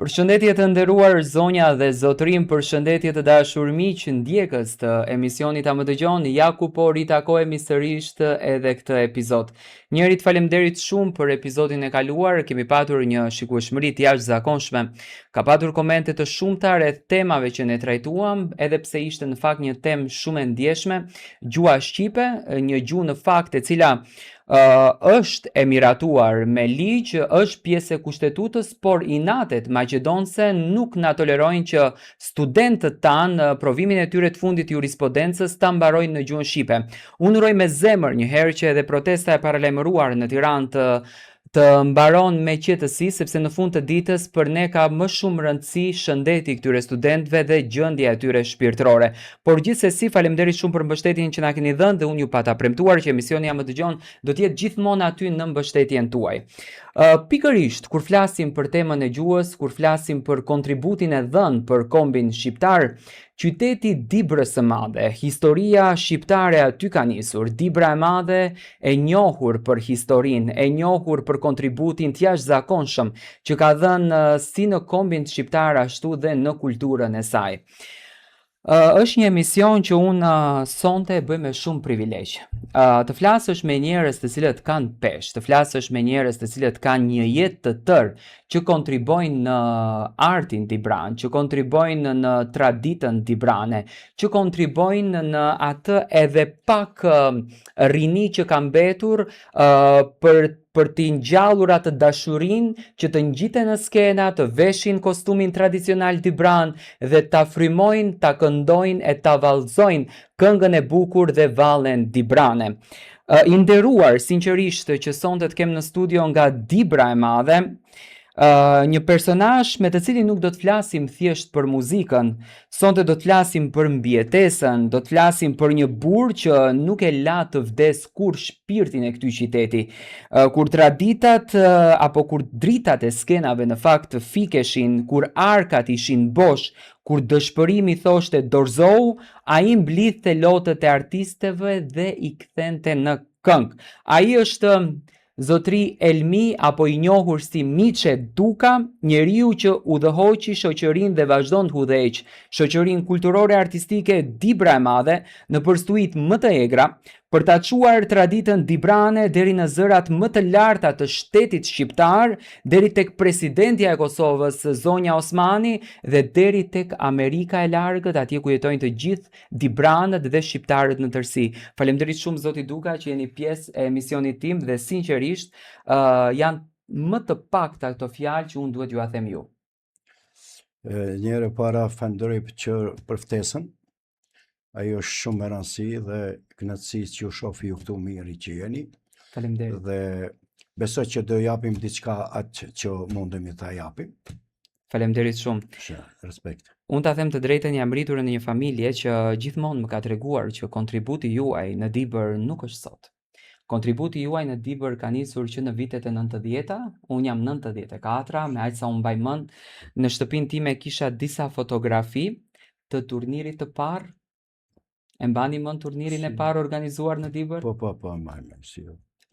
Përshëndetje të nderuar zonja dhe zotërim, përshëndetje të dashur miq ndjekës të emisionit A më dëgjon, ja ku po ritakohemi sërish edhe këtë epizod. Njerit faleminderit shumë për epizodin e kaluar, kemi patur një shikueshmëri të jashtëzakonshme. Ka patur komente të shumta rreth temave që ne trajtuam, edhe pse ishte në fakt një temë shumë e ndjeshme, gjua shqipe, një gjuhë në fakt e cila është e miratuar me ligj, është pjesë e kushtetutës, por inatet maqedonse nuk na tolerojnë që studentët tanë provimin e tyre të fundit të jurisprudencës ta mbarojnë në gjuhën shqipe. Unë uroj me zemër një herë që edhe protesta e paralajmëruar në Tiranë të mbaron me qetësi, sepse në fund të ditës për ne ka më shumë rëndësi shëndeti këtyre studentëve dhe gjendja e tyre shpirtërore. Por gjithsesi, faleminderit shumë për mbështetjen që na keni dhënë dhe unë ju pata premtuar që emisioni Ja më dëgjon do të jetë gjithmonë aty në mbështetjen tuaj. Pikërisht, kur flasim për temën e gjuhës, kur flasim për kontributin e dhënë për kombin shqiptar, qyteti Dibrës së Madhe, historia shqiptare aty ka nisur. Dibra e Madhe e njohur për historinë, e njohur për kontributin të jashtëzakonshëm që ka dhënë si në kombin shqiptar ashtu dhe në kulturën e saj. Është një emision që unë sonte e bëj me shumë privilegj. Të flasësh me njerëz të cilët kanë peshë, të flasësh me njerëz të cilët kanë një jetë të tërë që kontribojnë në artin dibran, që kontribojnë në traditën dibrane, që kontribojnë në atë edhe pak rini që ka mbetur për t'i ngjallur atë dashurinë që të ngjiten në skena, të veshin kostumin tradicional dibran dhe ta frymojnë, ta këndojnë e ta vallëzojnë këngën e bukur dhe vallen dibrane. I nderuar, sinqerisht që sonte të kem në studio nga Dibra e Madhe, një personazh me të cilin nuk do të flasim thjesht për muzikën, sonte do të flasim për mbijetesën, do të flasim për një burr që nuk e la të vdes kur shpirtin e këtij qyteti, kur traditat apo kur dritat e skenave në fakt fikeshin, kur arkat ishin bosh, kur dëshpërimi thoshte dorëzohu, ai mblidhte lotët e artistëve dhe i kthente në këngë. Ai është Zotri Elmi, apo i njohur si Miçe Duka, njeriu që udhëhoqi shoqërinë dhe vazhdon të udhëheq shoqërinë kulturore artistike Dibra e Madhe në përstuit më të egra, për ta çuar traditën dibrane deri në zërat më të larta të shtetit shqiptar, deri tek presidentja e Kosovës, Zonja Osmani, dhe deri tek Amerika e Largët, atje ku jetojnë të gjithë dibranët dhe shqiptarët në tërësi. Faleminderit shumë zoti Duka që jeni pjesë e emisionit tim dhe sinqerisht janë më të pakta ato fjalë që unë duhet ju a them ju. Njëherë para falenderoj për ftesën. Ajo është shumë e rëndësi dhe kënaqësi që ju shofi ju këtu mirë që jeni. Faleminderit. Dhe besoj që do japim diçka atë që mundemi ta japim. Faleminderit shumë. Respekt. Unë ta them të drejtën, jam rritur në një familje që gjithmonë më ka treguar që kontributi juaj në Dibër nuk është sot. Kontributi juaj në Dibër ka nisur që në vitet e 90-ta, unë jam 94, me aq sa unë mbaj mend, në shtëpinë time kisha disa fotografi të turnirit të parë. E mbani mend turnirin e parë organizuar në Dibër? Po, mbaj mend, si.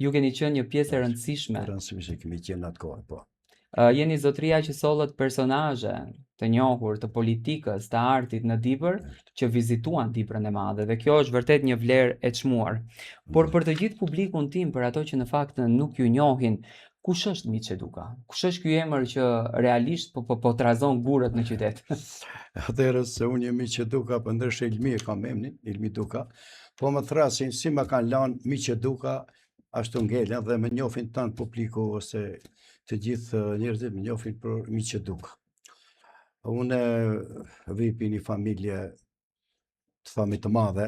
Ju keni qenë një pjesë e rëndësishme. Rëndësishme kemi qenë atë kohë, po. Jeni zotria që sollët personazhe të njohur të politikës, të artit në Dibër, që vizituan Dibrën e Madhe, dhe kjo është vërtet një vlerë e çmuar. Por për të gjithë publikun tim, për ato që në fakt nuk ju njohin, kush është Miçe Duka? Kush është ky emër që realisht po trazon gurët në qytet? Atëherë se unë jam Miçe Duka, për ndryshe Ilmi e kam emrin, Ilmi Duka, po më thrasin si më kanë lanë Miçe Duka, ashtu ngelen dhe më njohin tanë publiku ose të gjithë njerëzit më njohin për Miçe Duka. Unë vi për një familje të familje të madhe,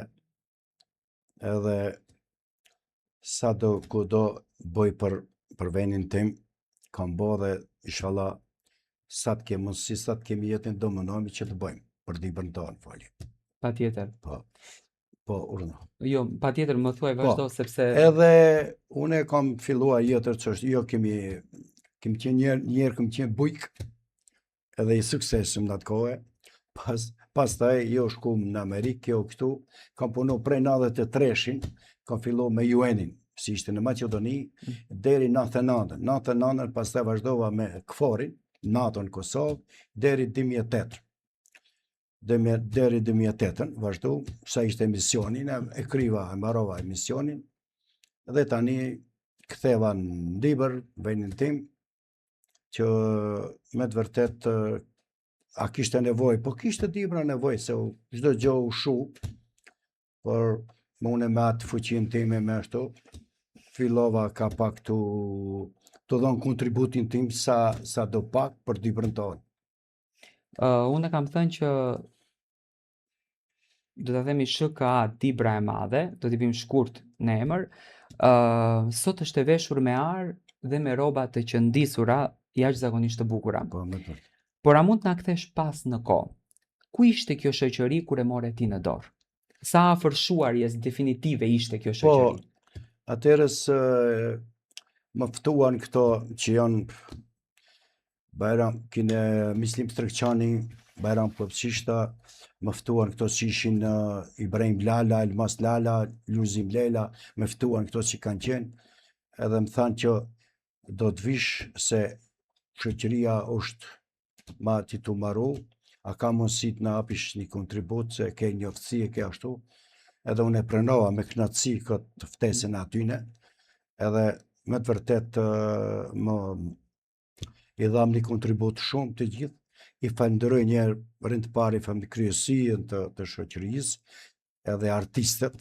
edhe sa do kudo bëj për vendin tim, kam bo dhe inshallah sa të kemi mundësi, sa të kemi jetën do mënojmë që të bëjmë për Dibrën tonë, fali. Patjetër. Po, urna. Jo, patjetër, më thuaj vazhdo sepse edhe unë kam filluar jetër çështë, jo kemi qenë njerë kemi qenë bujk, edhe i suksesshëm në atë kohë. Pastaj jo shkum në Amerikë, jo këtu, kam punu prej 93-shin, kam fillu me UN-in, si ishte në Maqedoni, deri 99-ën. 99-ën pastaj vazhdova me KFOR-in, NATO në Kosovë, deri 2008. Deri 2008, vazhdu, sa ishte emisioni, e kriva, e mbarova emisionin, dhe tani ktheva në libër, venin tim, që me të vërtet a kishte nevoj, po kishte Dibra nevoj, se çdo gjë u shu, por unë me atë fuqin time me ashtu, fillova ka pak të dhënë kontributin tim sa do pak për Dibrën tonë. Unë e kam thënë që do ta themi SHKA Dibra e Madhe, do t'i bim shkurt në emër. Sot është e veshur me ar dhe me rroba të qëndisura jashtëzakonisht të bukura. Po, me të vërtet. Por a mund të na kthesh pas në kohë? Ku ishte kjo shoqëri kur e more ti në dorë? Sa afër shuarjes definitive ishte kjo shoqëri? Po, atërës më ftuan këto që janë Bajram, kine Mislim Strekçani, Bajram Popçishta, më ftuan këto që ishin Ibrahim Lala, Elmas Lala, Luzim Lela, më ftuan këto që kanë qenë, edhe më thanë që do të vish se shoqëria është ma ti të maru, a ka mundësi të na hapish një kontribut, se ke një ftësi e ke ashtu, edhe unë e prenova me knatësi këtë ftesën atyne, edhe me të vërtet i dham një kontribut shumë të gjithë, i falenderoj njerë rënd të pari kryesien të shoqërisë, edhe artistët,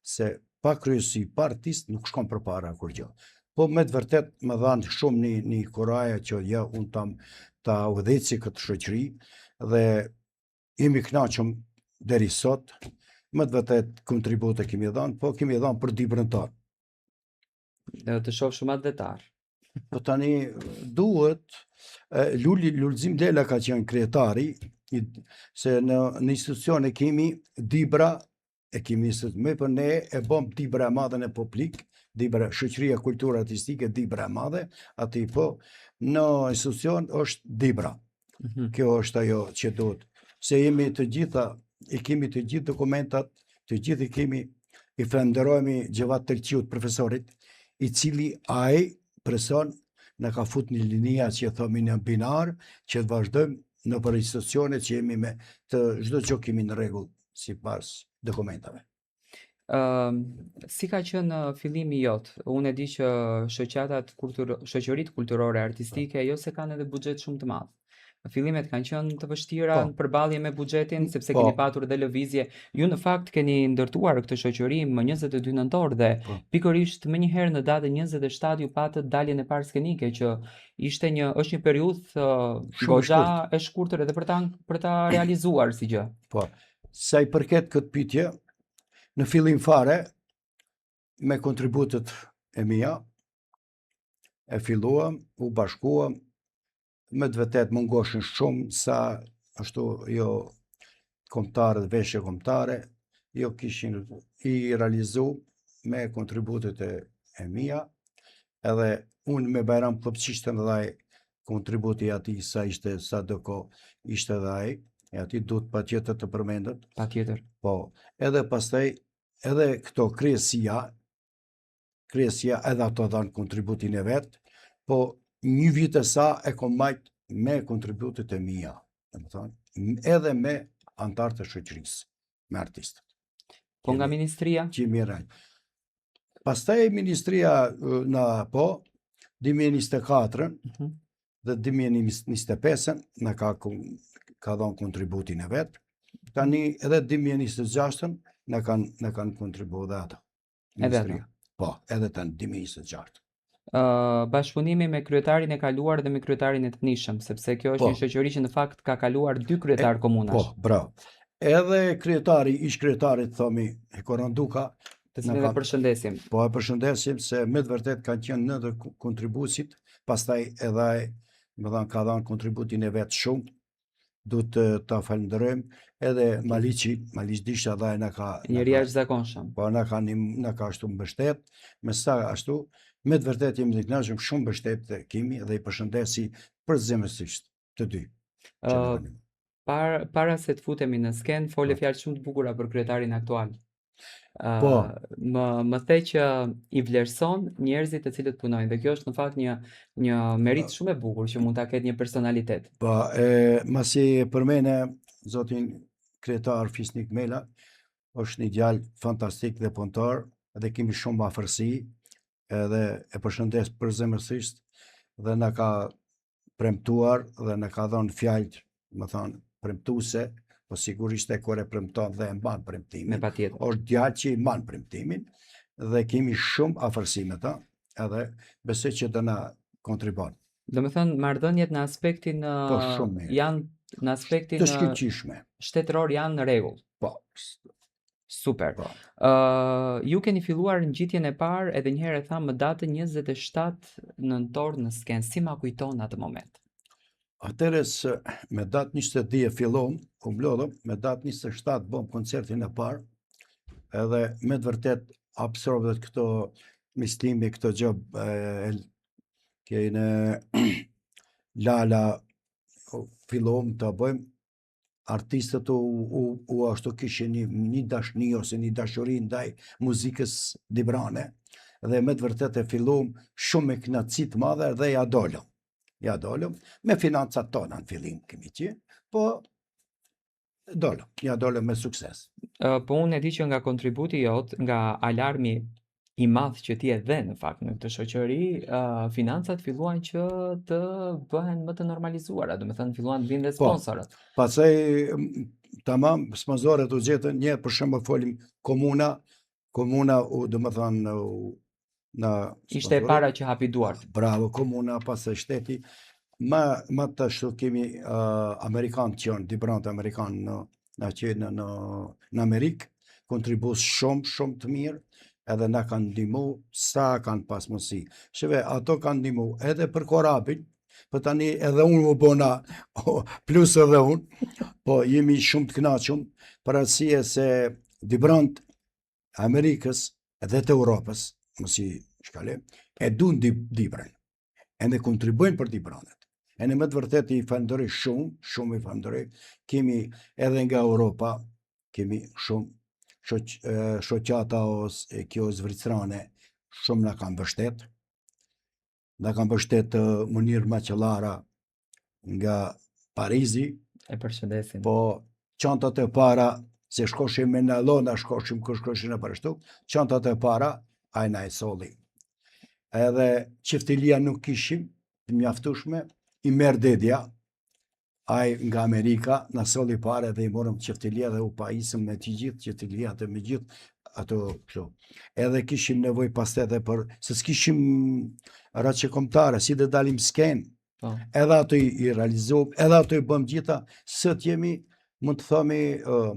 se pa kryesi, pa artist nuk shkon për para kur gjë. Po me të vërtet më dhanë shumë një kuraja që ja unë ta udhëheci këtë shoqëri, dhe jemi kënaqur deri sot, me të vërtet kontribute kemi dhanë, po kemi dhanë për Dibrën tonë. Të shoh shumë atë detar. Po tani duhet, Lulzim Lela ka qenë kryetari, se në institucion e kemi Dibra, e kemi me për ne e bom Dibra e Madhe në publik, Dibra, Shoqëria Kulturë Artistike Dibra e Madhe, ati po, në institucion është Dibra. Kjo është ajo që duhet. Se jemi të gjitha, i kemi të gjithë dokumentat, të gjithë i kemi, i falenderojmë Gjevat Tërqiut, profesorit, i cili ai person në ka fut një linia që e thomi në binar, që të vazhdojmë në për institucione që jemi me të çdo gjë kemi në rregull sipas dokumentave. Si ka qenë fillimi jot? Unë e di që shoqëritë kulturore artistike jo se kanë edhe buxhet shumë të madh. Fillimet kanë qenë të vështira në përballje me buxhetin, sepse keni patur dhe lëvizje. Ju në fakt keni ndërtuar këtë shoqëri më 22 nëntor dhe pikërisht më njëherë në datën 27 ju patët daljen e parë skenike, që është një periudhë goxha e shkurtër edhe për ta realizuar si gjë. Po, sa i përket këtë pyetje, në fillim fare me kontributet e mia e filluam, u bashkuam, me të vërtet mungoshën shumë sa ashtu jo kombëtare dhe veshje kombëtare, jo kishin i realizu me kontributet e mia, edhe unë me Bajram Popçishtën dhe ai kontributi ati sa ishte sa do ko ishte dhe ai, e ati duhet patjetër të përmendet. Patjetër. Po, edhe pastaj edhe këto kryesia edhe ato dhanë kontributin e vetë, po një vit e sa e kom majt me kontributit e mia, edhe me antarët e shoqërisë, me artistët. Po nga ministria? Që miraj. Pastaj ministria në 2024 dhe 2025 në ka dhënë kontributin e vetë, tani edhe 2026 në kanë kontribuar dhe ata. Edhe po, edhe tani 2026. Bashkëpunimi me kryetarin e kaluar dhe me kryetarin e të tnishëm, sepse kjo është një shoqëri që në fakt ka kaluar 2 kryetar komunash. Po, bravo. Edhe ish kryetarit thomi e Koranduka, të cilin e përshëndesim. Po, e përshëndesim se me të vërtet kanë qenë në kontributit, pastaj edhe ai ka dhënë kontributin e vet shumë. Duhet ta falenderojmë edhe Maliqi Disha dhe na ka njëri jashtëzakonshëm. Po na ka ashtu mbështet, me sa ashtu, me të vërtet jemi të kënaqur shumë mbështet të kemi dhe i përshëndesi përzemërsisht të dy. Para se të futemi në sken, fole fjalë shumë të bukura për kryetarin aktual. Po. Më the që i vlerëson njerëzit të cilët punojnë dhe kjo është në fakt një merit shumë e bukur që mund ta ketë një personalitet. Po, masi për mene, zotin kryetar Fisnik Mela, është një djalë fantastik dhe punëtar, dhe kemi shumë afërsi, edhe e përshëndes përzemërsisht dhe na ka premtuar dhe na ka dhënë fjalë, më thonë, premtuese, po sigurisht e kur e premton dhe e mban premtimin. Me patjetër. Është djalë që i mban premtimin dhe kemi shumë afërsi me ta, edhe besoj që do na kontribon. Domethënë marrëdhëniet në aspektin Po shumë mirë. janë në aspektin Të shkëlqyeshme. shtetëror janë në rregull. Po. Super. Po. Ju keni filluar ngjitjen e parë edhe një herë e tham më datën 27 nëntor në skenë. Si ma kujton atë moment? Atëherës me datë 22 e fillon, u mblodhëm, me datë 27 bëm koncertin e parë, edhe me të vërtet absorbet këto mislimi, këto gjë kejnë Lala fillom të bëjmë, artistët u ashtu kishin një dashni ose një dashuri ndaj muzikës librane, dhe me të vërtet e fillom shumë me kënaqësi të madhe dhe ja dolëm, me financat tona në fillim kemi qenë, po ja dolëm me sukses. Po unë e di që nga kontributi jot, nga alarmi i madh që ti e dhe në fakt në këtë shoqëri, financat filluan që të bëhen më të normalizuara, do të thënë filluan të vinë dhe sponsorët. Pastaj tamam sponsorët u gjetën, një për shembull folim komuna do të thënë Ishte e para që hapi duart. Bravo, komuna, pastaj shteti. Ma të ashtu kemi Amerikanë që janë, dibrantë Amerikanë në Amerikë, kontribus shumë të mirë, edhe na kanë ndihmu sa kanë pas mundësi. Sheve, ato kanë ndihmu edhe për korabin, për tani edhe unë më bona, plus edhe unë, po jemi shumë të kënaqur për arsye se dibrantë Amerikës edhe të Europës, mësi shkale, e dun dibrën, e ne kontribuojnë për dibranët. E në me të vërtet i falenderoj shumë i falenderoj. Kemi edhe nga Europa, kemi shumë shoqata ose kjo zvicrane, shumë na kanë mbështet. Na kanë mbështet Munir Maqellara nga Parizi. E përshëndesim. Po çantat e para, se shkoshim me në lona, shkoshim në përshtu, çantat e para, ajna e solli. Edhe qeftilia nuk kishim, të mjaftushme, i merë dedja, aj nga Amerika, në solli pare dhe i morëm qeftilia dhe u pajisëm me të gjithë, qeftilia dhe me gjithë, ato kështu. Edhe kishim nevoj pastaj edhe për, se s'kishim raqe komtare, si dhe dalim sken, edhe ato i realizohem, edhe ato i bëm gjitha, sët jemi, mund të thomi,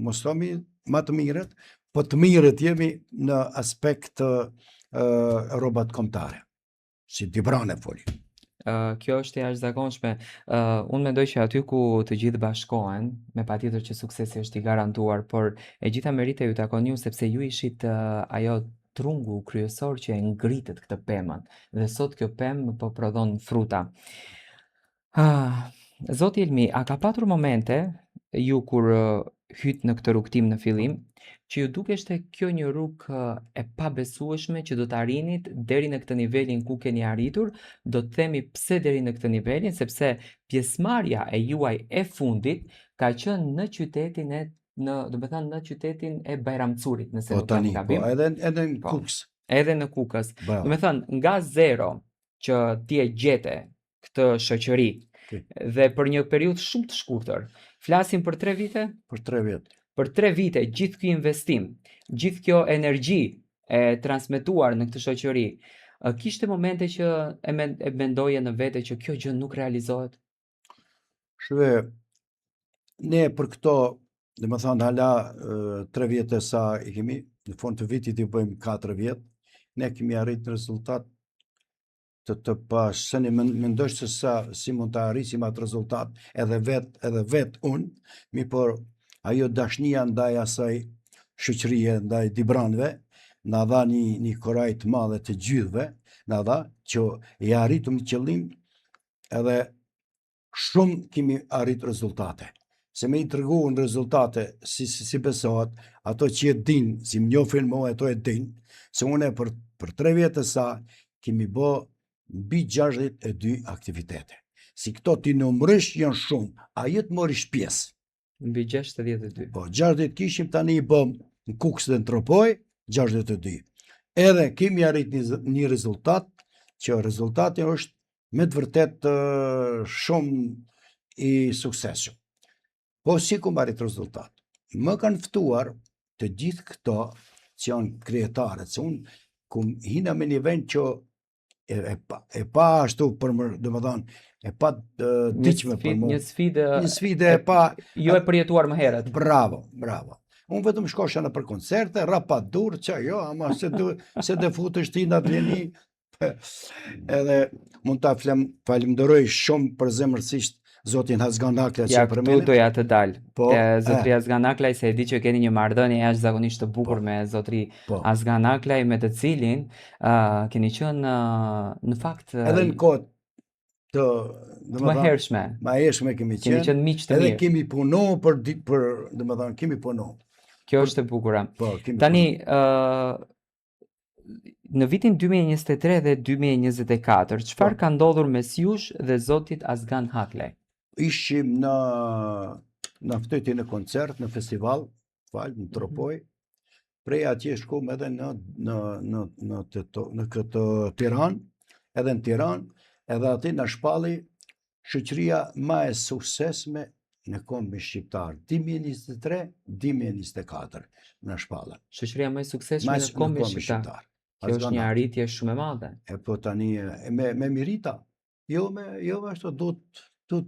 mos thomi ma të mirët, po të mirët jemi në aspekt robat komtare, si dibrane foli. Kjo është e jashtëzakonshme. Unë mendoj që aty ku të gjithë bashkohen, me patjetër që suksesi është i garantuar, por e gjitha merita ju takon ju sepse ju ishit ajo trungu kryesor që e ngritët këtë pemën dhe sot kjo pemë po prodhon fruta. Zoti Elmi, a ka patur momente ju kur hyt në këtë rrugtim në fillim, që ju dukeshte kjo një rrugë e pabesueshme që do të arrinit deri në këtë nivelin ku keni arritur, do të themi pse deri në këtë nivelin, sepse pjesëmarrja e juaj e fundit ka qenë në qytetin në qytetin e Bajramcurit, nëse nuk kam gabim. Po, edhe në Kukës. Edhe në Kukës. Do të thënë, nga zero që ti e gjete këtë shoqëri dhe për një periudhë shumë të shkurtër, flasim për 3 vite? Për 3 vite. Për 3 vite, gjithë kjo investim, gjithë kjo energji e transmetuar në këtë shoqëri, kishte momente që e mendoje në vete që kjo gjë nuk realizohet? Shve, ne për këto, dhe më thonë hala 3 vjetë sa i kemi, në fund të vitit i bëjmë 4 vjetë, ne kemi arrit në rezultat të pash, se ne mendosh se sa si mund të arrisim atë rezultat edhe vet unë, mi por ajo dashnia ndaj asaj shoqërie, ndaj dibranëve, na dha një koraj të madhe të gjithëve, na dha që i arritëm qëllim edhe shumë kemi arrit rezultate. se me i tërgu në rezultate si besohet, ato që e din, si më njofin mo, ato e din, se unë për 3 vjetë e sa, kemi bo mbi 62 aktivitete. Si këto ti numërish janë shumë, a jetë morish pjesë. Mbi 62. Po, 60 kishim tani i bëm në Kukës dhe në Tropoj, 62. Edhe kemi arrit një rezultat, që rezultati është me të vërtet shumë i suksesshëm. Po si ku arrit rezultat? Më kanë ftuar të gjithë këto që janë krijetarët, se unë kum hina me një vend që e pa ashtu për më, domethënë, e pa diqme për mu. Një sfide e pa... Jo e përjetuar më herët. Bravo. Unë vetëm shkosha në për koncerte, rapa dur, që jo, ama se dhe futësht ti në vjeni. Edhe mund ta falimderoj shumë për zemërsisht zotin Hazgan Aklaj që për mene. Ja, këtu doja të dalë. Po, Zotri Hazgan Aklaj, se e di që keni një marrëdhënie jashtëzakonisht të bukur me zotri Hazgan Aklaj, me të cilin keni qenë në fakt edhe në kohë të më hershme. Më hershme kemi qenë miq të mirë. Edhe kemi punu domethënë kemi punu. Kjo është e bukura. Po, tani në vitin 2023 dhe 2024, çfarë ka ndodhur mes jush dhe zotit Hazgan Aklaj? Ishim në ftyrje në koncert, në festival, në Tropoj. Prej atje shkum edhe në këtë Tiranë, edhe në Tiranë, edhe aty na shpalli shoqëria më e suksesshme në kombin shqiptar, 2023-2024 na shpallën. Shoqëria më e suksesshme në kombin shqiptar. Kjo është një arritje shumë e madhe. E po tani me mirita. Jo ashtu duhet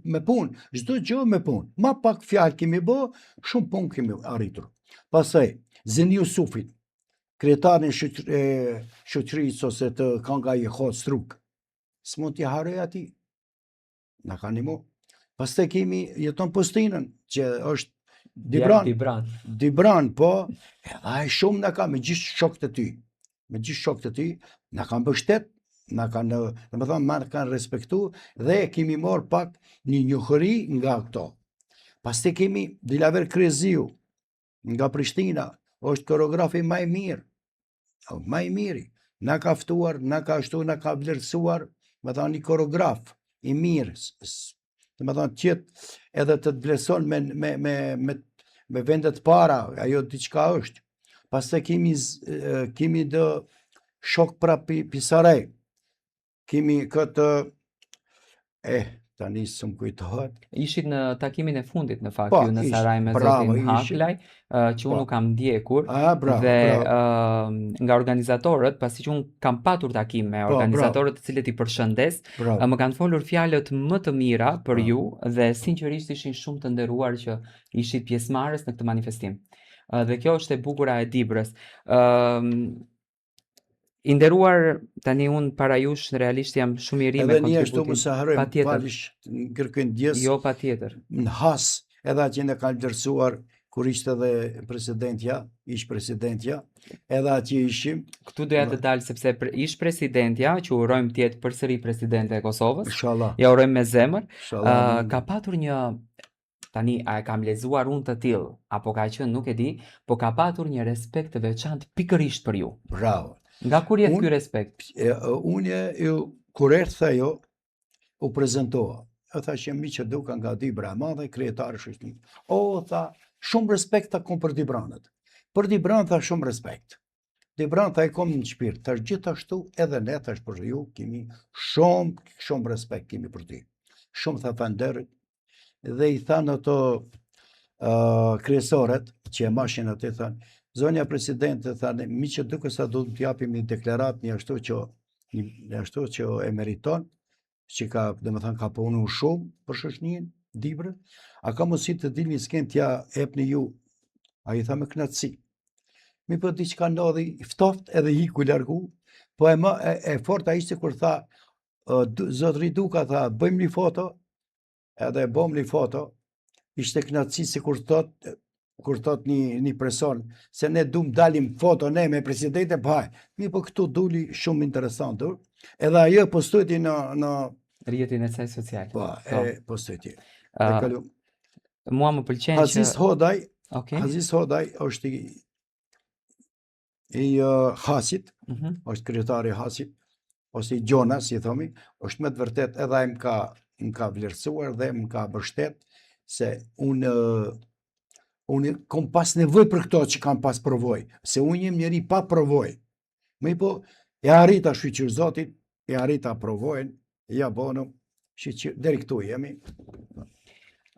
me punë, çdo gjë me punë. Ma pak fjalë kemi bë, shumë punë kemi arritur. Pastaj Zeni Jusufit, kryetarin e shoqërisë ose të Kanga i Hot Struk. S'mund t'i haroj ati. Na ka ndihmu. Pastaj kemi jeton Postinën, që është Dibran, po, edhe ai shumë na ka me gjithë shokët e ty, na kanë mbështet, na kanë, domethënë, kanë respektu dhe kemi marrë pak një njohuri nga këto. Pastaj kemi Dilaver Kreziu nga Prishtina, është koreografi më i mirë. Më i miri. Na ka ftuar, na ka vlerësuar, më thonë një koreograf i mirë. Domethënë qëtë edhe të të vlerëson me vendet para, ajo diçka është. Pastaj kemi dë shok pra Pisarej. Kemi këtë tani s'm kujtohet. Ishit në takimin e fundit në fakt ju në Saraj me zotin Aklaj, që unë kam ndjekur dhe nga organizatorët, pasi që unë kam patur takim me organizatorët të cilët i përshëndes, më kanë folur fjalët më të mira për ju dhe sinqerisht ishin shumë të nderuar që ishit pjesëmarrës në këtë manifestim. Dhe kjo është e bukura e Dibrës. I nderuar, tani unë para jush realisht jam shumë i ri me kontributin. Edhe një ashtu më sa harojmë, palish kërkojnë djesë. Jo, patjetër. Në has, edhe atje në kanë vlerësuar kur ishte edhe ish presidentja, edhe atje ishim. Këtu doja të dalë sepse ish presidentja, që urojmë tjetë përsëri presidente e Kosovës, Inshallah. Ja urojmë me zemër, ka patur një, tani a e kam lezuar unë të tillë, apo ka qenë nuk e di, po ka patur një respekt të veçantë pikërisht për ju. Bravo. Nga kur jetë ky respekt? Unë kur erdha ajo u prezantoa. E tha që mi që duka nga Dibra e madhe, krijetarë shoqërisë. Tha, shumë respekt ta kom për Dibranët. Për Dibran tha shumë respekt. Dibran tha e kom në shpirt, thash gjithashtu edhe ne thash për ju kemi shumë respekt kemi për ti. Shumë tha falënderit dhe i thanë ato kryesorët që e mashin atë thanë zonja presidente thane, mi që duke sa du të japim një deklarat një ashtu që e meriton, që ka punu shumë për shoqërinë Dibrë, a ka mundësi të dilni s'ken t'ja epni ju, a i tha me knatësi. Mi për diçka ndodhi, ftoft edhe hiku largu, po e forta ishte kur tha, zotri Duka tha, bëjmë një foto, edhe bëm një foto, ishte knatësi se kur thot një person, se ne dum dalim foto ne me presidente, mi po këtu duli shumë interesant, edhe ajo postojti në rrjetin e saj social. Postojti. Mua më pëlqen që okay. Aziz Hodaj është i Hasit, është kryetari i Hasit, ose i Gjona, si thomi, është me të vërtet edhe ai më ka vlerësuar dhe më ka bështet se unë kom pas nevoj për këto që kam pas provoj, se unë jem njeri pa provoj. Me po, e arrita shqyqyr Zotit, e arrita provojnë, ja bonëm, shqyqyr, deri këtu jemi.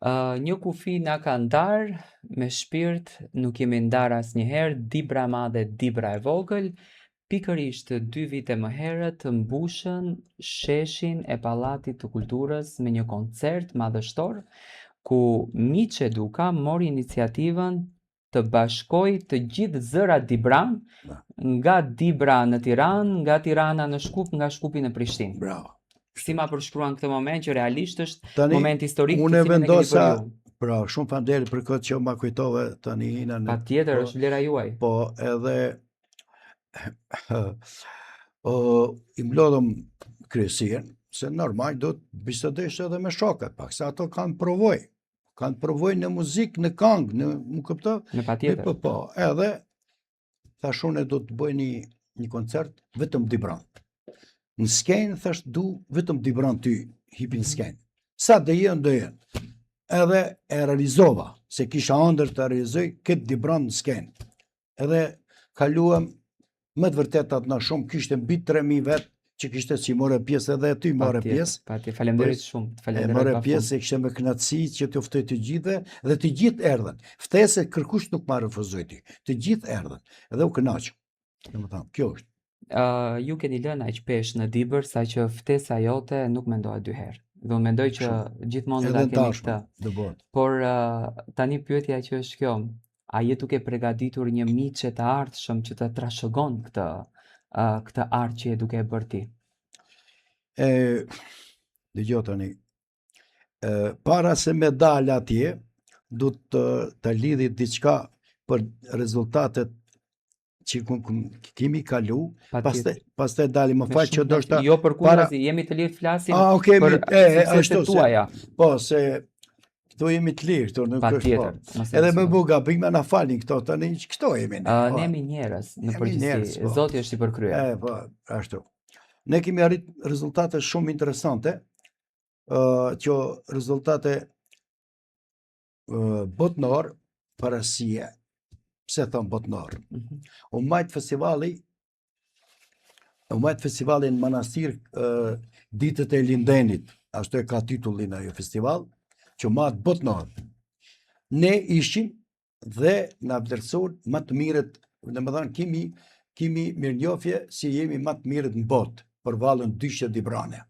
Një kufi na ka ndarë, me shpirt nuk jemi ndarë asnjëherë, Dibra e madhe, Dibra e vogël, pikërisht 2 vite më herët mbushën sheshin e Pallatit të Kulturës me një koncert madhështor, ku Miq Eduka mori iniciativën të bashkoj të gjithë zërat Dibran, nga Dibra në Tiranë, nga Tirana në Shkup, nga Shkupi në Prishtinë. Bravo. Si ma përshkruan këtë moment që realisht është moment historik unë e vendosa, pra, shumë fanderi për këtë që ma kujtove tani ina në... Patjetër, është vlera juaj. Po, edhe i mlodhëm kryesien, se normal do të bisedesh edhe me shokët, pak se ato kanë provoj në muzikë, në këngë, në këpëto. Në patjetër. Po, edhe thashune do të bëj një koncert vetëm Dibran. Në skenë, thashtë, du vetëm Dibran ty, hipin skenë. Sa dhe jenë. Edhe e realizova, se kisha ndër të realizoj këtë Dibran në skenë. Edhe kaluam, me të vërtet atë në shumë, kishte mbi 3.000 vetë, që kishte si more pjesë edhe ty more pjesë. Patjetër, falenderit shumë. More pjesë e kishte me knatësi që të uftoj të gjithë, dhe të gjithë erdhen. Ftese kërkush nuk ma refuzoj ty. Të gjithë erdhen. Edhe u kënaqëm. Domethënë, kjo është. Ju keni lënë aq pesh në Dibër sa që ftesa jote nuk mendohet 2 herë. Dhe unë mendoj që gjithmonë do ta keni këtë. Por tani pyetja që është kjo, a je duke përgatitur një miqe të ardhshëm që të trashëgon këtë art që je duke e bërë ti? Dëgjoj tani. Para se me dal atje, du të lidhi diçka për rezultatet që kemi kalu, pastaj dalim më fal që do shta... Jo për kundazi, jemi të lirë të flasim për sukseset tuaja. Po, se këto jemi të lirë, këto nuk është po. Edhe me bu gabime na falin këto, tani këto jemi ne. Ne jemi njerëz, në përgjithësi, Zoti është i përkryer. Po, ashtu. Ne kemi arrit rezultate shumë interesante, që rezultate botnor, parasie, pse thon botnor. U majt festivali në manastir ditët e Lindenit, ashtu e ka titullin ajo festival, që mat botnor. Ne ishim dhe na vlerësuan më të mirët, domethënë kemi mirënjohje si jemi më të mirët në botë për vallën Dyshë Dibrane.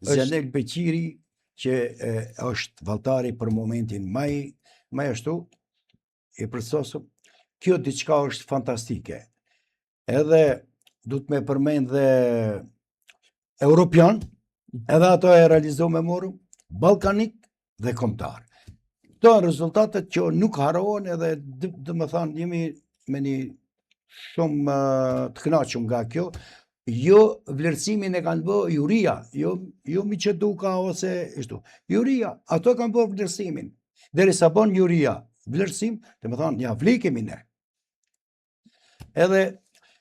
Zenel Beqiri, që është valltari për momentin më ashtu i përsosëm, kjo diçka është fantastike. Edhe du të me përmend dhe Europian, edhe ato e realizo me moru, Balkanik dhe Kombëtar. Këto janë rezultatet që nuk harohen edhe dhe më thanë jemi me një shumë të kënaqur nga kjo. Jo vlerësimin e kanë bë Juria, jo Miq Eduka ose ishtu. Juria, ato kanë bë vlerësimin. Derisa bën Juria vlerësim, dhe më thonë, ja vlikemi ne. Edhe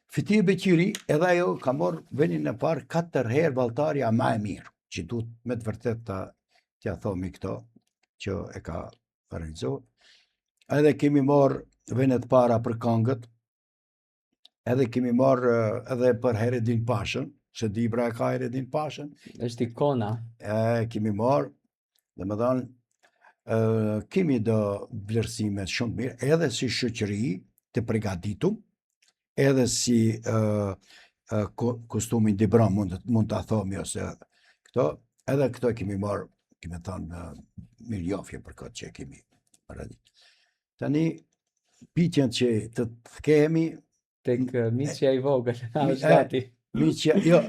Fiti Beqiri, edhe ajo ka morë venin e parë 4 herë valltarja më e mirë, që duhet me të vërtet t'ja thomi këto, që e ka realizuar. Edhe kemi morë venet para për këngët, edhe kemi marrë edhe për Heredin Pashën, që Dibra e ka Heredin Pashën. Është ikona. Kemi marrë, dhe më dhanë, kemi do vlerësime shumë mirë, edhe si shoqëri të përgatitur, edhe si kostumin Dibran mund të thomi ose këto, edhe këto kemi marrë, kemi thonë mirënjohje për këtë që kemi radit. Tani, pitjen që të kemi, tek miqja i vogël, është gati. Miqja, jo,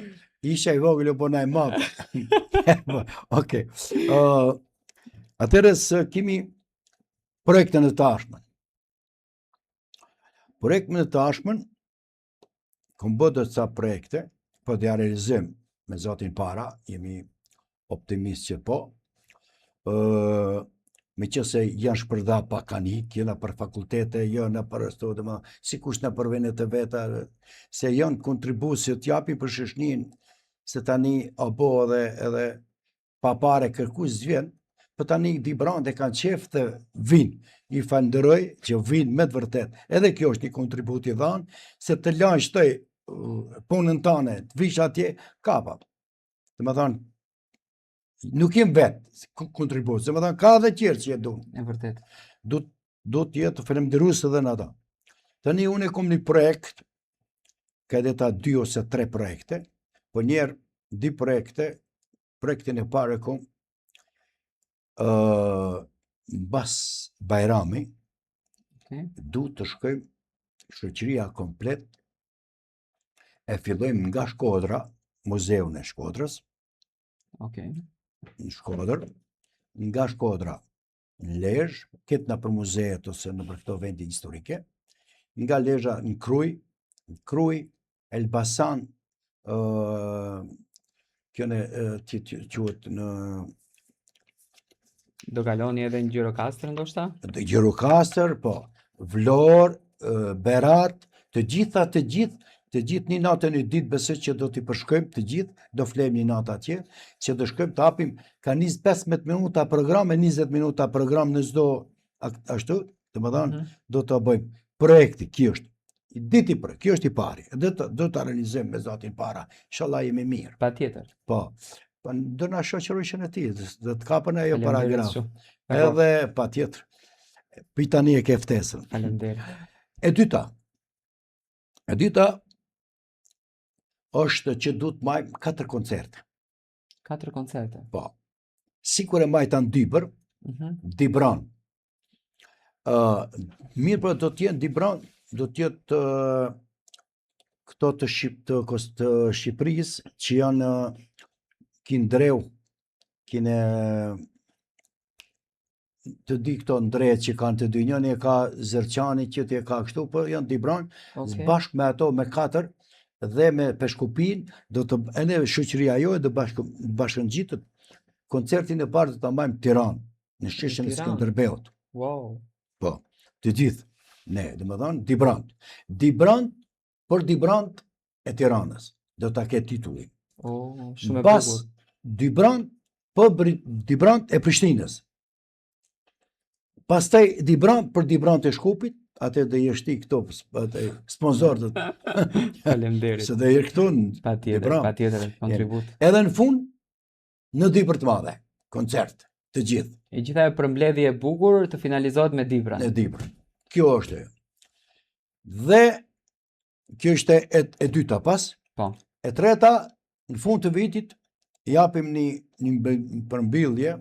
isha i vogël, po na e madh. Okej. Atëherë kemi projektën e tashmen. Projektën e tashmen, kom bërë ca projekte, po t'ja realizim me Zotin para, jemi optimist që po. me që se janë shpërda pa kanik, jena për fakultete, jena për ato, si kush në për venet e veta, se janë kontribusit t'japi për shëshnin, se tani abo edhe pa pare kërkush zvjen, për tani di brande kanë qef të vinë, i falënderoj që vinë me të vërtet, edhe kjo është një kontribut i dhanë, se të lanë shtoj punën tane, të vish atje, kapa. Dhe më thanë, nuk jem vetë kontribut, se më thanë, ka dhe tjerë që jetë E vërtet. do të jetë falemnderues edhe në ata. Tani unë kom një projekt, ka edhe ta 2 ose 3 projekte, po njerë 2 projekte, projektin e pare kom bas Bajrami, du të shkojmë shoqëria komplet, e fillojmë nga Shkodra, muzeun e Shkodrës, në Shkodër, nga Shkodra në Lezhë, këtë në për muzeet ose në për këto vendi historike, nga Lezhë në Kruj, Elbasan, kjo në quhet në... Do kaloni edhe në Gjirokastër ndoshta? Gjirokastër, po, Vlorë, Berat, të gjithë një natë një ditë besoj që do t'i përshkojmë të gjithë, do flejmë një natë atje, që do shkojmë të apim ka 15 minuta program e 20 minuta program në çdo ashtu, të më dhanë, do të bëjmë projekti, kjo është, kjo është i pari, do të realizojmë me Zotin para, inshallah jemi mirë. Pa tjetër. Po, do na shoqërojshën e ti, do të kapën ajo paragraf, edhe pa tjetër, për tani e ke ftesën. Faleminderit. E dyta, është që du të majmë 4 koncerte. 4 koncerte? Po. Sikur e majtan Dibër, Dibran. Mirë për do t'jenë Dibran, do t'jetë këto të Shqipëris, që janë kinë Dreu, kinë të di këto ndrejt që kanë të dy, njëni e ka Zërqani, qëti e ka kështu, për janë Dibran, bashkë me ato me 4, dhe me Peshkupin, do të ene shoqëria joje dhe bashkëngjitët, koncertin e parë do ta majmë Tiranë, në sheshën e Skënderbeut. Wow. Po, të gjithë. Ne, dhe më thonë, Dibrand, për Dibrand e Tiranës, do ta ketë titullin. Shumë e bukur. Pas Dibrand, për Dibrand e Prishtinës. Pastaj Dibrand për Dibrand e Shkupit, atë dhe jeshti këto sponsorët. Faleminderit. Se dhe jeshtë këto në Dibrand. Pa tjetër, kontribut. Edhe në fund, në Dibër të madhe, koncert, të gjithë. E gjitha e përmbledhje e bukur të finalizohet me Dibran. Në Dibër. Kjo është e. Dhe, kjo është e dyta pas. Po. E treta, në fund të vitit, japim një përmbillje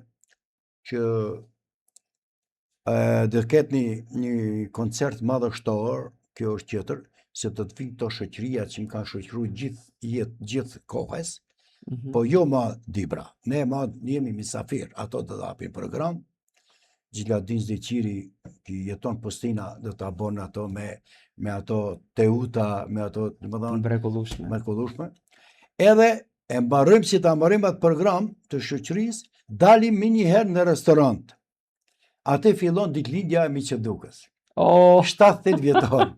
që dhe ketë një koncert madhështor, kjo është tjetër, se të të vinë të shoqëria që më kanë shoqëru gjithë kohës, po jo ma Dibra, ne jemi misafir, ato të apin program, Gjilladin Zdeqiri, ki jeton Postina, dhe të abonë ato me ato teuta, me ato, mrekullueshme, edhe e mbarojmë që ta mbarojmë atë program të shoqërisë, dalim me njëherë në restorant. Ate fillon ditëlindja e Miqedukës. 70 vjetor.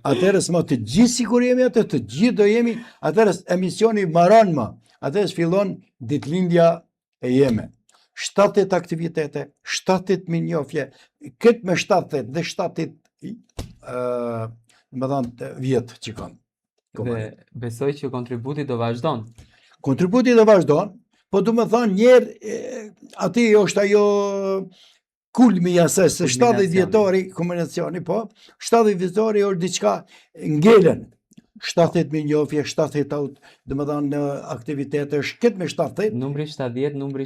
Atërës më të gjithë sikur jemi atë, të gjithë do jemi, atërës emisioni maron më. Atërës fillon ditëlindja e jeme. 70 aktivitete, 70 minjofje, këtë me 70 dhe 70 më dhanë vjetë që kanë. Dhe besoj që kontributi do vazhdon. Kontributi do vazhdon, po du më thanë njerë, ati është ajo kulmi jasë, se 70 vjetori, kombinacioni, po, 70 vjetori është diçka ngelen. 70 minjofje, 70 dhe më dhanë aktivitete, këtë me 70. Numri 70, numri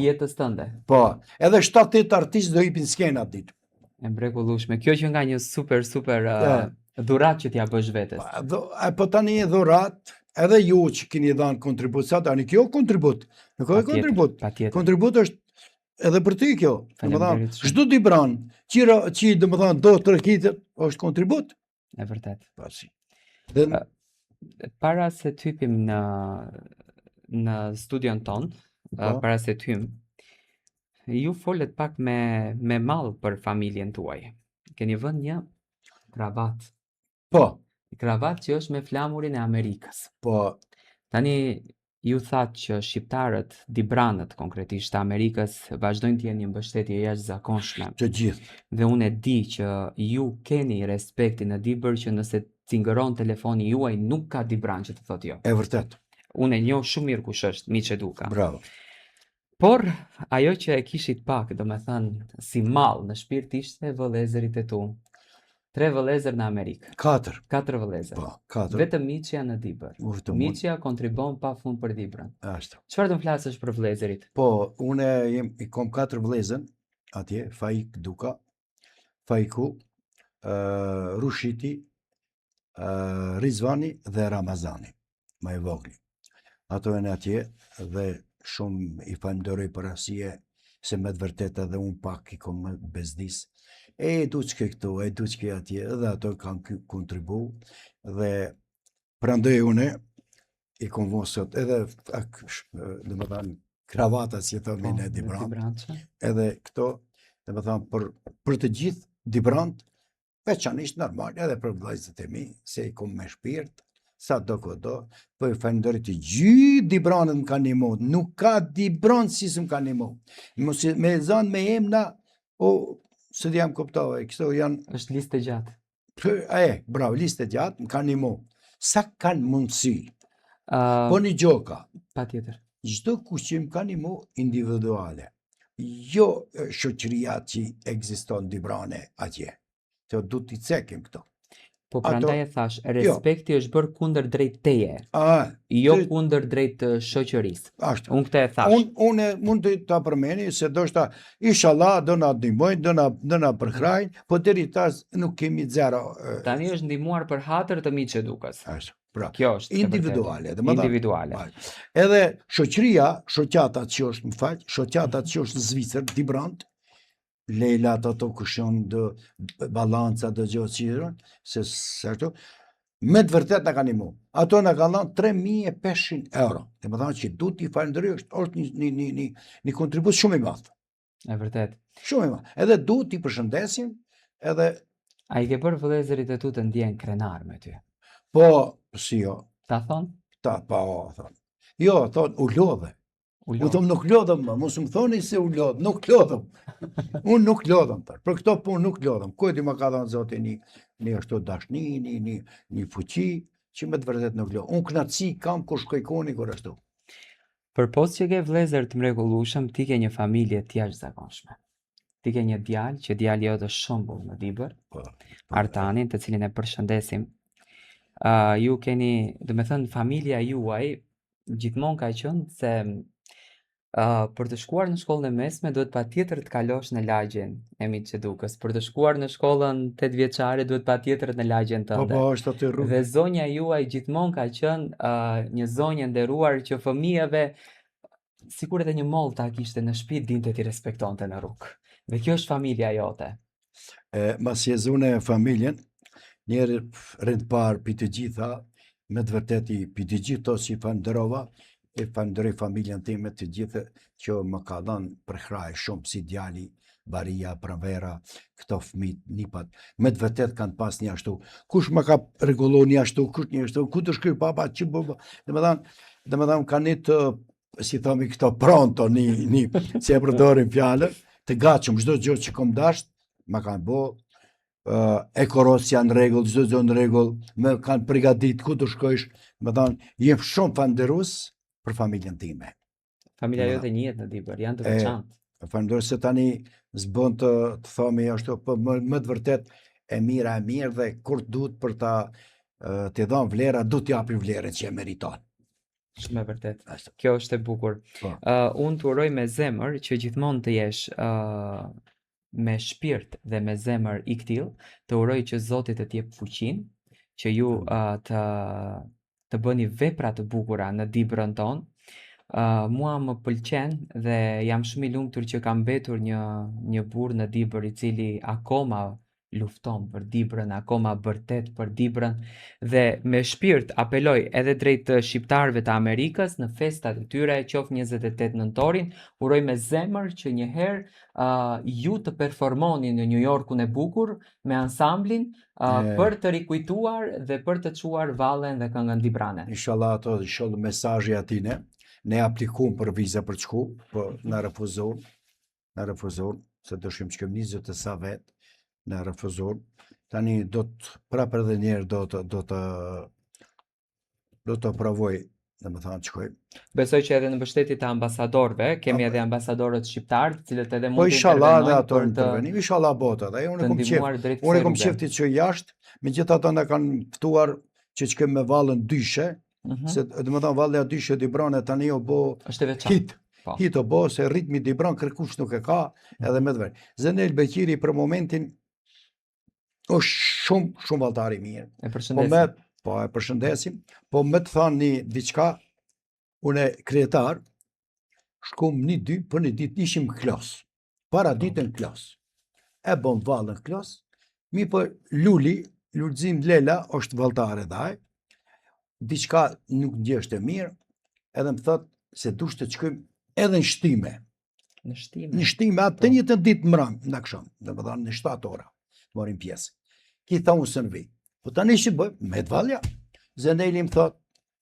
jetës tënde. Po, edhe 70 artistë do ipin skena ditë. E mrekullueshme. Kjo që nga një super dhurat që t'ja bësh vetes. Po tani e dhurat, edhe ju që kini dhanë kontribucat, ani kjo kontribut. Nuk e kontribut. Kontribut është edhe për ty kjo. Shdo Dibran, që dhe më dhanë do të rëkitër, është kontribut. E vërtet. Pasi. Para se të hypim në studion ton, para se të hym, ju folet pak me mall për familjen tuaj. Keni vënë një kravat. Po, Kravat që është me flamurin e Amerikës. po, Tani ju thatë që shqiptarët, dibranët konkretisht të Amerikës, vazhdojnë të jenë një mbështetje jashtëzakonshme. të gjithë. Dhe unë e di që ju keni respektin në Dibër që nëse cingëron telefoni juaj nuk ka Dibran që të thotë jo. E vërtet, Unë e njoh shumë mirë kush është Miçe Duka. bravo. Por ajo që e kishit pak, domethënë si mall në shpirt ishte vëllezërit e tu. 3 vëllezër në Amerikë, 4, 4 vëllezër. po, 4. Vetëm Miçja në Dibër. Vetëm unë. Miçja kontribon pafund për Dibrën. Ashtu. Çfarë do të flasësh për vëllezërit? Po, i kom 4 vëllezën atje, Faik Duka, Fajku, Rushiti, Rizvani dhe Ramazani, më i vogli. Ato janë atje dhe shumë i falenderoj për arsye se me të vërtetë edhe unë pak i kom bezdis. E duçke këtu, e duçke atje, edhe ato kanë kontribu dhe prandaj une i kom vënë sot edhe dhe më thanë kravatat që thonë në Dibran, Dibrançe. edhe këto, dhe më thanë për të gjithë Dibrant, veçanisht normal, edhe për vëllezërit e mi, se i kom me shpirt, sa do këdo, po i falenderoj të gjithë Dibranët më kanë nimo, nuk ka Dibran si së më kanë nimo. Me zanë me emna, se di jam kuptove, këto janë, Është listë gjatë. bravo, listë gjatë, më kanë nimo. Sa kanë mundësi, Uh, po një gjoka, Patjetër. çdo kush që më ka nimo individuale, jo shoqëria që ekziston Dibrane atje. Të du t'i cekim këto. Po Ato- prandaj e thash, respekti është bërë kundër drejt teje, jo Të- kundër drejt shoqërisë. Ashtu. Unë këtë e thash. Unë mund të ta përmeni se do shta, inshallah, do na ndihmojnë, do na përkrajnë, po deri tash nuk kemi zero. Tani është ndihmuar për hatër të Miçe Dukës. Ashtu. Pra, Kjo është e individuale, vërtetë. dhe më thënë- Individuale. Edhe shoqata që është, më fal, shoqata që është në Zvicër, Dibrant, Lejlat ato kushon dë balanca dë gjohë qirën, se sërto, me të vërtet në kanë imu. Ato në kanë dhanë 3.500 euro. Dhe më thanë që du t'i falenderoj, është një kontribut shumë i madh. E vërtet. Shumë i madh. Edhe du t'i përshëndesim, edhe, A i ke bërë vëllezërit e tu të ndjen krenar me ty? po, si jo, Ta thonë? ta, pa, thonë. Jo, thonë, u lodhe. U U lodh. thëmë nuk lodhëm, mos më thoni se u lodhëm, nuk lodhëm. Unë nuk lodhëm, për këto punë nuk lodhëm. Kujti më ka dhënë Zoti një ashtu dashni, një fuqi, që me të vërtet nuk lodhëm. Unë knatësi kam kur shkoj koni kur ashtu. Për posë që ke vëllezër të mrekullueshëm, ti ke një familje të jashtëzakonshme. Ti ke një djalë që djali jote është shembull në Dibër, Po, Artanin, të cilin e përshëndesim. Ju keni, do me thënë, familja juaj gjithmonë ka qenë se për të shkuar në shkollën e mesme duhet patjetër të kalosh në lagjen e Miçe Dukës. Për të shkuar në shkollën 8 vjeçare duhet patjetër në lagjen po, tënde. është aty rrugë. Dhe zonja juaj gjithmonë ka qenë një zonjë e nderuar që fëmijëve sikur edhe një moll ta kishte në shtëpi dinte ti respektonte në rrugë. Dhe kjo është familja jote. Mas jezune familjen, njerë rënd parë për të gjitha, me të vërteti për të gjitho që i falenderova, e falenderoj familjen time të gjithë që më ka dhënë për kraj shumë si djali, Baria, Pranvera, këto fëmijë nipat. Me të vërtet kanë pas një ashtu. Kush më ka rregulluar një ashtu, kush një ashtu, ku të shkruaj papa, që bëbë. Domethënë kanë një të, si thomi këto pronto, një si e përdorim fjalën, të gatshëm çdo gjë që kom dasht, më kanë bë ekorosja në rregull, çdo gjë në rregull, më kanë përgatit ku të shkojsh, jem shumë falënderues për familjen time. Familja Ma- jote njihet në Dibër, janë të E, veçantë. Falenderoj se tani s'bën të thomi ashtu, po më të vërtet e mirë dhe kur duhet për ta t'i dhënë vlera, du t'i japim vlerën që e meriton. Shumë e vërtet. Ashtu. Kjo është e bukur. Po. Unë të uroj me zemër që gjithmonë të jesh me shpirt dhe me zemër i ktill, të uroj që Zoti të t'jep fuqinë, që ju të bëni vepra të bukura në Dibrën tonë. Mua më pëlqen dhe jam shumë i lumtur që kam mbetur një burr në Dibër i cili akoma lufton për Dibrën, akoma vërtet për Dibrën dhe me shpirt apeloj edhe drejt të shqiptarëve të Amerikës në festat e tyre, qoftë 28 nëntorin, uroj me zemër që njëherë ju të performoni në New Yorkun e bukur me ansamblin për të rikujtuar dhe për të çuar vallen dhe këngën Dibrane. Inshallah ato shoh mesazhi atine. Ne aplikum për viza për të shku, po na refuzon, se dëshim që kemi 20 e sa vet, na refuzon. Tani do të prapë edhe një herë do të provoj, domethënë të shkoj. Besoj që edhe në mbështetje të ambasadorëve, kemi edhe ambasadorët shqiptar, të cilët edhe Po mund të inshallah edhe intervenojnë ato për të intervenim, inshallah bota, dhe unë të kom ndihmuar qef. drejt Unë kom kësaj qefti që jashtë, megjithatë na kanë ftuar që kemi me vallën dyshe, se domethënë valli dyshe Dibrane tani o bo është e veçantë. hit. Hit o bo se ritmi Dibran kërkush nuk e ka, edhe me dverë. Zenel Beqiri për momentin është shumë valltar i mirë. E përshëndesim. Po e përshëndesim, po me të thanë një diçka, unë kryetar, shkum për një ditë ishim klas, para ditën klas. E bom vallën klas, mi për Lulzim Lela është valltare dhaj, diçka nuk ndjesht e mirë, edhe më thot se dush të qkojmë edhe në shtime. Në shtime, atë të një të ditë mram, në kësham, dhe më dhanë në 7 ora, morim pjesë. Ki tha unë së në vi. Po tani që bëjmë, me të valja. Zeneli më thot,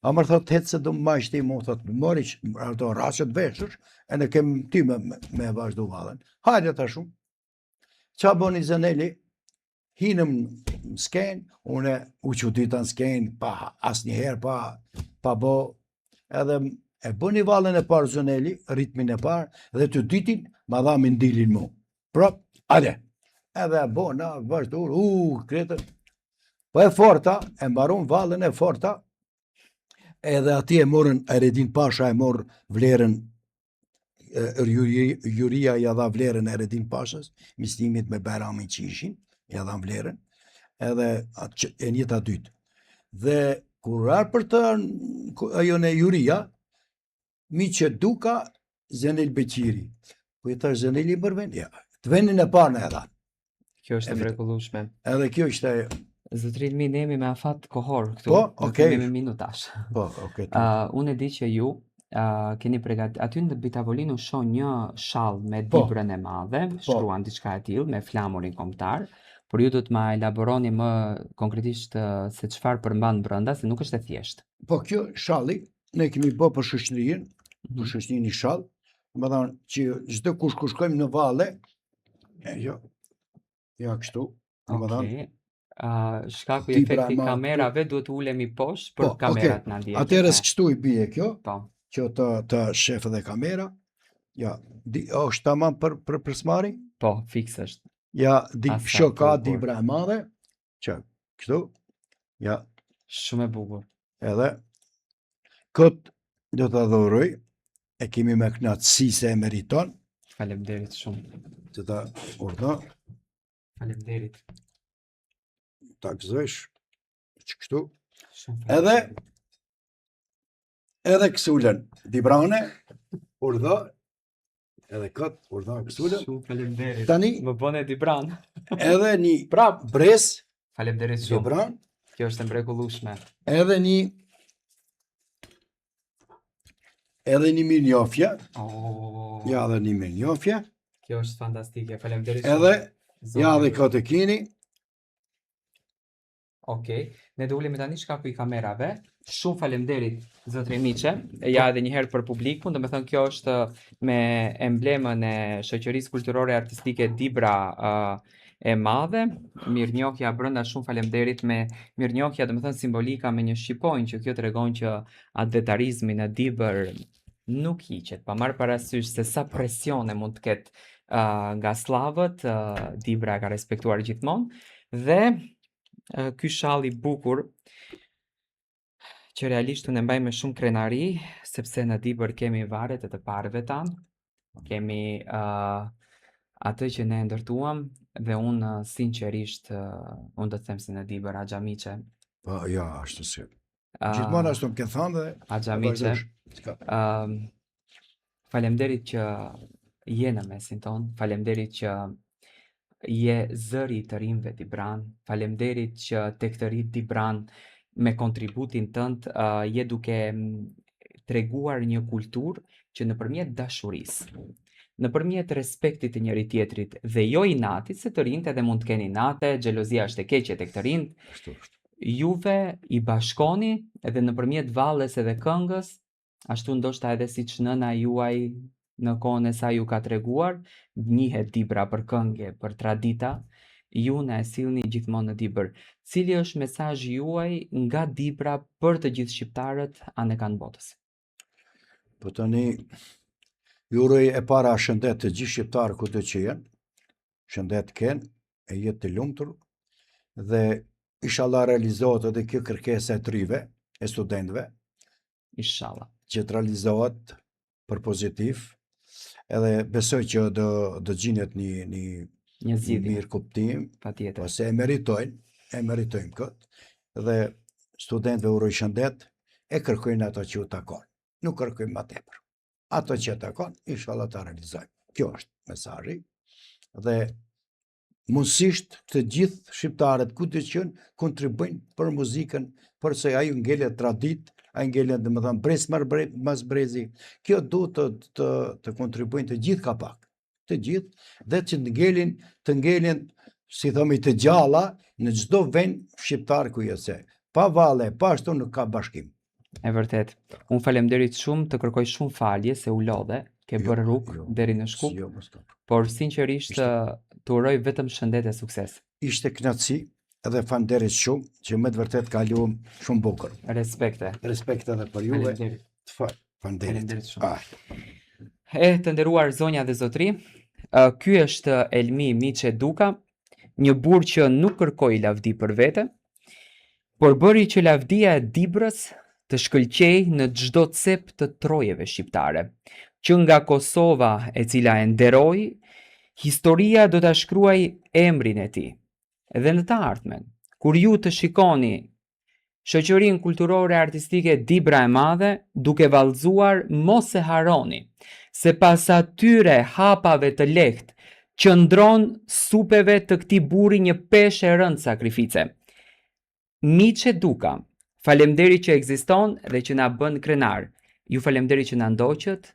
a mërë thot, hetë se do më majshti mu, thot, mori që ato rrasët veshësh, e në kem ty me vazhdu vallën. Hajde ta shumë. Qa boni Zeneli, hinëm në skenë, une u qudita në skenë, pa asë njëherë, pa bo, edhe e bëni vallën e parë Zeneli, ritmin e parë, dhe të ditin, ma dha me ndilin mu. Prap, ade. Edhe bo, na, vazhdur, kretën. Po e forta, e mbaron vallën e forta, edhe ati e morën, Eredin Pasha e morë vlerën, Juria ja dha vlerën Eredin Pashës, mislimit me Bajramin që ishin, ja dha vlerën, edhe e njëta dytë. Dhe kur arë për të ajo në Juria, mi që duka Zenel Beqiri. Po i thash Zeneli mërven, ja, të venin e parë në edha. Kjo është e mrekullueshme. Edhe kjo ishte... Zotrin mi, ne jemi me afat kohor këtu, po, do të kemi minutash. Po, okay. Unë e di që ju keni pregatit, aty në mbi tavolinu shoh një shall me Dibrën e madhe, shkruan diçka e tillë me flamurin kombëtar, por ju do të ma elaboroni më konkretisht se çfarë përmban brenda, se nuk është e thjeshtë. Po kjo shalli, ne kemi bë për shoqërinë një shall, më thonë që çdo kush shkojmë në valle, ja kështu, më thonë. Shkaku i efekti kamerave duhet ulemi poshtë për kamerat na ndjejnë. Atëherë kështu i bie kjo. Po. Që të shefë dhe kamera. Ja, është tamam për smari? Po, fiks është. Ja, shoka Dibra e madhe. Që kështu. Ja. Shumë e bukur. Edhe këtë do të adhuroj, e kemi me knatësi se e meriton. Faleminderit shumë. Të ta urdhë. Faleminderit. Ta gëzësh, që kështu. Edhe kësullën Dibrane, urdhë, edhe këtë urdhë kësullën. Shumë faleminderit. Tani, më bëne Dibran. Edhe një bres, faleminderit shumë. Dibran. Kjo është e mrekullueshme. Edhe një mirënjohje. Ja, edhe një mirënjohje. Kjo është fantastike, faleminderit shumë. Edhe këtë kini. Okej, ne do ulemi tani shkaku i kamerave. Shumë faleminderit zotri Miqe. Ja edhe një herë për publikun, do të thënë kjo është me emblemën e shoqërisë kulturore artistike Dibra e madhe. Mirënjohja brenda, shumë faleminderit me mirënjohja, do të thënë simbolika me një shqiponjë, që kjo tregon që atë vetarizmi në Dibër nuk hiqet, pa marrë parasysh se sa presione mund të ketë nga slavët, Dibra ka respektuar gjithmonë. Dhe ky shall i bukur që realisht unë e mbaj me shumë krenari, sepse në Dibër kemi varet e të parëve tanë, kemi atë që ne ndërtuam, dhe unë sinqerisht unë do të them se në Dibër Axha Miqe. Po ja, ashtu si. Gjithmonë ashtu më ke thënë dhe Axha Miqe. Faleminderit që je në mesin ton, faleminderit që je zëri i të rinjve Dibran. Faleminderit që tek të rinjt Dibran me kontributin tënd je duke treguar një kulturë që nëpërmjet dashurisë, nëpërmjet respektit të njëri tjetrit dhe jo inatit, se të rinjt edhe mund të keni inate, xhelozia është e keqe tek të rinjt. Ashtu është. Juve i bashkoni edhe nëpërmjet valles edhe këngës, ashtu ndoshta edhe siç nëna juaj në kohën e saj ju ka treguar, njihet Dibra për këngë, për tradita, ju na e sillni gjithmonë në Dibër. Cili është mesazhi juaj nga Dibra për të gjithë shqiptarët anë kanë botës? Po tani, ju uroj e para shëndet të gjithë shqiptarë kudo që jenë, shëndet kenë, e jetë të lumtur, dhe inshallah realizohet edhe kjo kërkesa e tryve, e studentëve, Inshallah. që të realizohet për pozitiv, edhe besoj që do gjinet Një një zgjidhje, mirë kuptim, patjetër. ose e meritojnë këtë, dhe studentëve uroj shëndet, e kërkojnë ato që u takon, nuk kërkojnë më tepër. Ato që takon, inshallah ta realizojmë. Kjo është mesazhi, dhe mundësisht të gjithë shqiptarët ku të qenë kontribojnë për muzikën, përse ajo ngelet tradit, ai ngelet domethënë brez mas brezi. Kjo duhet të kontribojnë të gjithë kapak, të gjithë, dhe që të ngelin, si thomi, të gjalla në çdo vend shqiptar ku jese. Pa valle, pa ashtu nuk ka bashkim. E vërtet. Unë faleminderit shumë, të kërkoj shumë falje se u lodhe, ke bërë rrugë deri në Shkup, Jo, mos ka. por sinqerisht të uroj vetëm shëndet e sukses. Ishte kënaqësi, edhe falënderit shumë, që me të vërtet kaluam shumë bukur. Respekte. Respekt edhe për juve. Faleminderit. Falënderit. Faleminderit shumë. Ah. Të nderuar zonja dhe zotri, ky është Elmi Miçe Duka, një burr që nuk kërkoi lavdi për vete, por bëri që lavdia e Dibrës të shkëlqej në çdo cep të trojeve shqiptare, që nga Kosova e cila e nderoi, historia do ta shkruaj emrin e tij. Dhe në të ardhmen, kur ju të shikoni shoqërinë kulturore artistike Dibra e Madhe, duke vallëzuar, mos e harroni se pas atyre hapave të lehtë qëndron supeve të këtij burri një peshë e rëndë sakrifice. Miçe Duka, faleminderit që ekziston dhe që na bën krenar. Ju faleminderit që na ndoqët.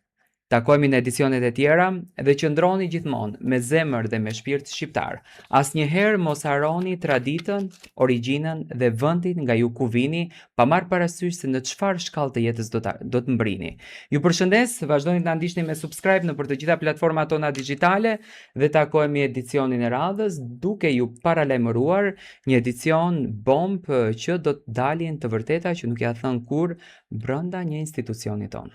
Takohemi në edicionet e tjera dhe qëndroni gjithmonë me zemër dhe me shpirt shqiptar. Asnjëherë mos harroni traditën, origjinën dhe vendin nga ju ku vini, pa marrë parasysh se në çfarë shkallë të jetës do të mbrini. Ju përshëndes, vazhdoni të na ndiqni me subscribe në për të gjitha platformat tona digjitale dhe takohemi edicionin e radhës, duke ju paralajmëruar një edicion bomb që do të dalin të vërteta që nuk ja thën kur brenda një institucioni ton.